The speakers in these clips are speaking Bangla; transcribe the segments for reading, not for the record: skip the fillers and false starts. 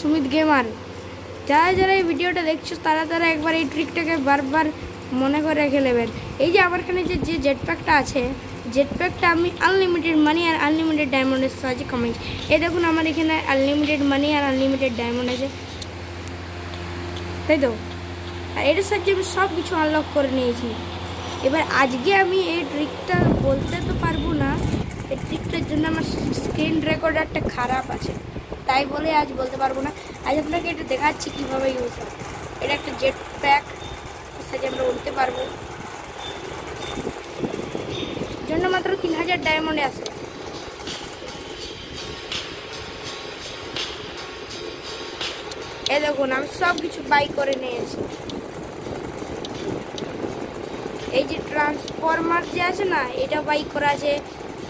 সুমিত গেমার। যারা যারা এই ভিডিওটা দেখছো তারা তারা একবার এই ট্রিকটাকে বারবার মনে করে রেখে নেবেন। এই যে আমার এখানে যে জেট প্যাকটা আছে, জেট প্যাকটা আমি আনলিমিটেড মানি আর আনলিমিটেড ডায়মন্ডের সাহায্যে কামাইছি। এই দেখুন আমার এখানে আনলিমিটেড মানি আর আনলিমিটেড ডায়মন্ড আছে, তাই তো? আর এটার সাহায্যে আমি সব কিছু আনলক করে নিয়েছি। এবার আজকে আমি এই ট্রিকটা বলতে তো পারবো না, এই ট্রিকটার জন্য আমার স্ক্রিন রেকর্ডারটা খারাপ আছে, তাই বলে আজ বলতে পারবো না। আজ আপনাকে এটা দেখাচ্ছি কীভাবে ইউজ হয়। এটা একটা জেট প্যাক, সাথে আমরা উঠতে পারবো, জন্য মাত্র 3000 ডায়মন্ডে আসে। এই দেখুন আমি সব কিছু বাই করে নিয়েছি। এই যে ট্রান্সফরমার যে আছে না, এটা বাই করা আছে,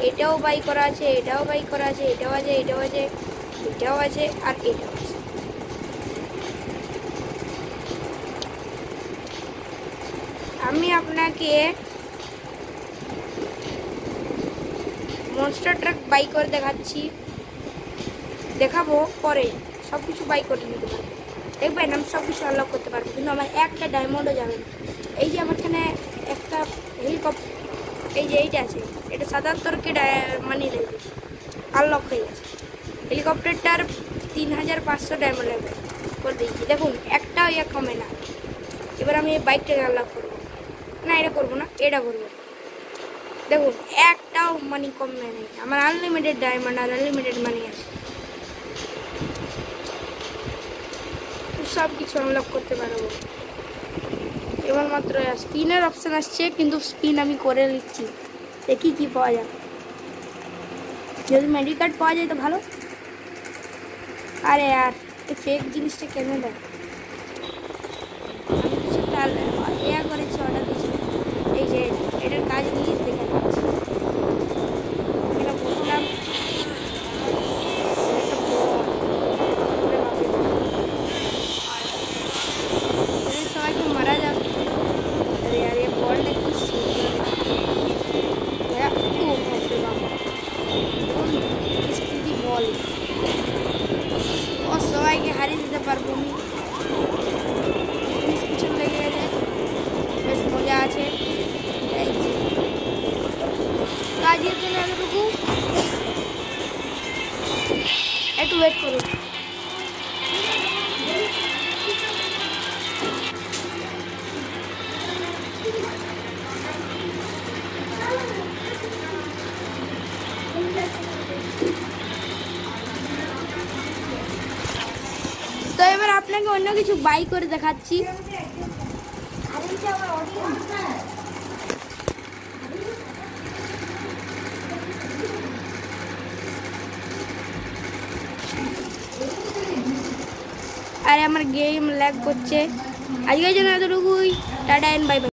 এটাও বাই করা আছে, এটাও বাই করা আছে, এটাও আছে, এটাও আছে, এটাও আছে, আর এটাও আছে। আমি আপনাকে মনস্টার ট্রাক বাই করে দেখাবো পরে। সব কিছু বাই করে নিতে পারবো, দেখবেন আমি সব কিছু আনলক করতে পারবো, কিন্তু আমার একটা ডায়মন্ডও যাবে না। এই যে আমার এখানে একটা হেলিকপ্টার, এই যে এইটা আছে, এটা 77কে মানি লাগবে, আনলক হয়ে গেছে। হেলিকপ্টারটার 3500 ডায়মন্ড লাগবে করে দিয়েছি। দেখুন একটাও ইয়ে কমে না। এবার আমি এই বাইকটাকে আনলক করবো না, এটা করবো না, এটা করবো। দেখুন একটাও মানি কমে নেই, আমার আনলিমিটেড ডায়মন্ড আর আনলিমিটেড মানি আছে, সব কিছু আনলক করতে পারবো। এবার মাত্র স্পিনের অপশান আসছে, কিন্তু স্পিন আমি করে নিচ্ছি, দেখি কি পাওয়া যায়। যদি মেডি কার্ড পাওয়া যায় তো ভালো। আরে আর এই ফেক জিনিসটা কেন দেয়? আমি কিছু করেছি, অর্ডার দিয়েছি। এই যে এটার কাজ নিয়ে দেখে যাচ্ছি, এটা বসলাম। সবাইকে মারা যাবে। अरे यार ये बॉल की स्पीडी बॉल और সবাইকে হারিয়ে দিতে পারবো আমি। পিছন লেগে গেছে, বেশ মজা আছে। কাজের জন্য এতটুকু, একটু ওয়েট করুন। তো এবার আপনাকে অন্য কিছু বাই করে দেখাচ্ছি। আরে আমার গেম ল্যাগ করছে। আজকের জন্য এতটুকুই, টাটা এন্ড বাই বাই।